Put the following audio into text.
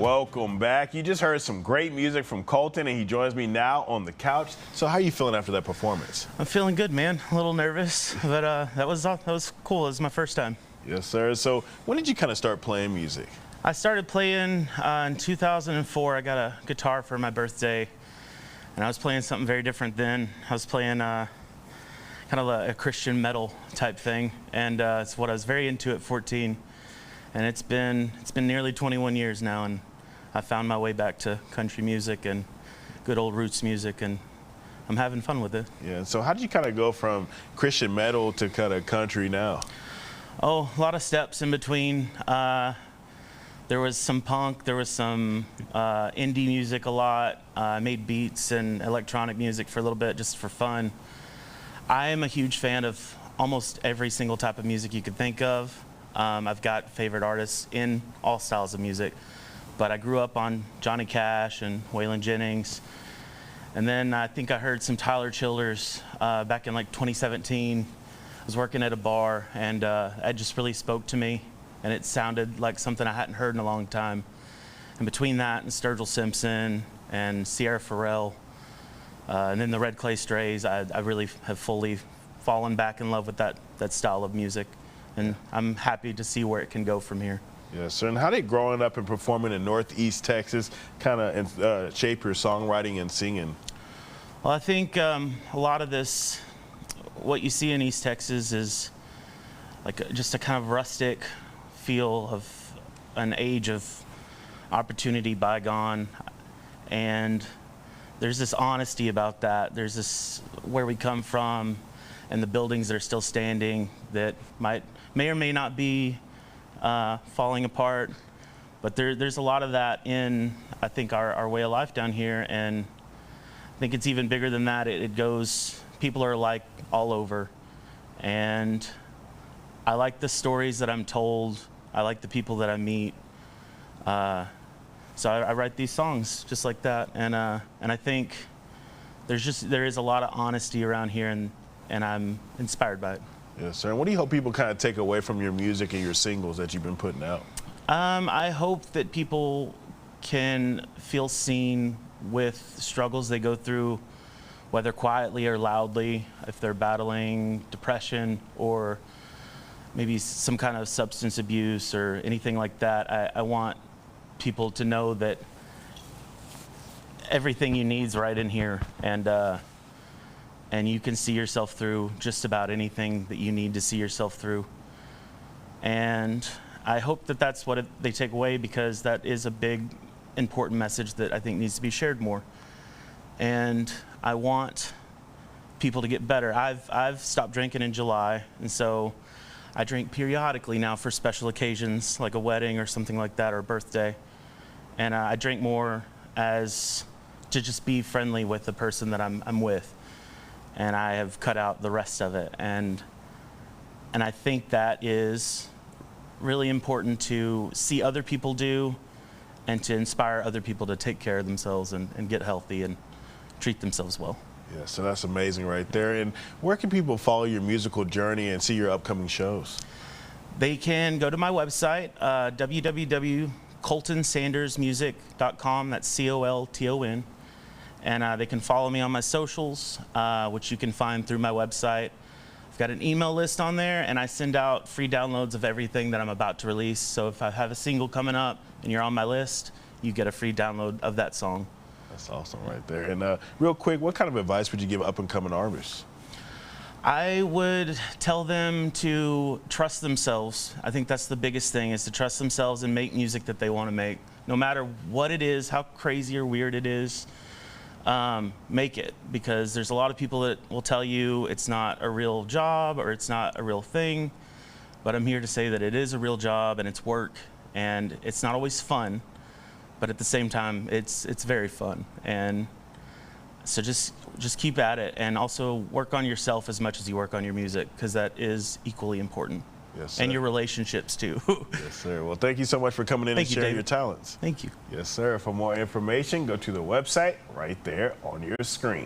Welcome back. You just heard some great music from Colton, and he joins me now on the couch. So how are you feeling after that performance? I'm feeling good, man. A little nervous, but that was cool. It was my first time. Yes, sir. So when did you kind of start playing music? I started playing in 2004. I got a guitar for my birthday, and I was playing something very different then. I was playing kind of a Christian metal type thing, and it's what I was very into at 14. And it's been nearly 21 years now, and I found my way back to country music and good old roots music, and I'm having fun with it. Yeah. So how did you kind of go from Christian metal to kind of country now? Oh, a lot of steps in between. There was some punk, there was some indie music a lot. I made beats and electronic music for a little bit just for fun. I am a huge fan of almost every single type of music you could think of. I've got favorite artists in all styles of music, but I grew up on Johnny Cash and Waylon Jennings. And then I think I heard some Tyler Childers back in like 2017. I was working at a bar, and it just really spoke to me, and it sounded like something I hadn't heard in a long time. And between that and Sturgill Simpson and Sierra Farrell, and then the Red Clay Strays, I really have fully fallen back in love with that style of music. And I'm happy to see where it can go from here. Yes, sir. And how did growing up and performing in Northeast Texas kind of shape your songwriting and singing? Well, I think a lot of this, what you see in East Texas is like just a kind of rustic feel of an age of opportunity bygone. And there's this honesty about that. There's this where we come from and the buildings that are still standing that may or may not be falling apart, but there's a lot of that in, I think, our way of life down here, and I think it's even bigger than that. It goes, people are alike all over, and I like the stories that I'm told. I like the people that I meet. So I write these songs just like that, and I think there is a lot of honesty around here, and I'm inspired by it. Yes, sir. And what do you hope people kind of take away from your music and your singles that you've been putting out? I hope that people can feel seen with struggles they go through, whether quietly or loudly, if they're battling depression or maybe some kind of substance abuse or anything like that. I want people to know that everything you need is right in here, and you can see yourself through just about anything that you need to see yourself through. And I hope that that's what they take away, because that is a big, important message that I think needs to be shared more. And I want people to get better. I've stopped drinking in July, and so I drink periodically now for special occasions, like a wedding or something like that, or a birthday. And I drink more to just be friendly with the person that I'm with. And I have cut out the rest of it. And I think that is really important to see other people do, and to inspire other people to take care of themselves and get healthy and treat themselves well. Yeah, so that's amazing right there. And where can people follow your musical journey and see your upcoming shows? They can go to my website, www.coltonsandersmusic.com. That's COLTON. And they can follow me on my socials, which you can find through my website. I've got an email list on there, and I send out free downloads of everything that I'm about to release. So if I have a single coming up and you're on my list, you get a free download of that song. That's awesome right there. And real quick, what kind of advice would you give up-and-coming artists? I would tell them to trust themselves. I think that's the biggest thing, is to trust themselves and make music that they want to make. No matter what it is, how crazy or weird it is, make it, because there's a lot of people that will tell you it's not a real job or it's not a real thing, but I'm here to say that it is a real job, and it's work, and it's not always fun, but at the same time it's very fun. And so just keep at it, and also work on yourself as much as you work on your music, because that is equally important. Yes, sir. And your relationships too. Yes, sir. Well, thank you so much for coming in and sharing your talents. Thank you. Yes, sir. For more information, go to the website right there on your screen.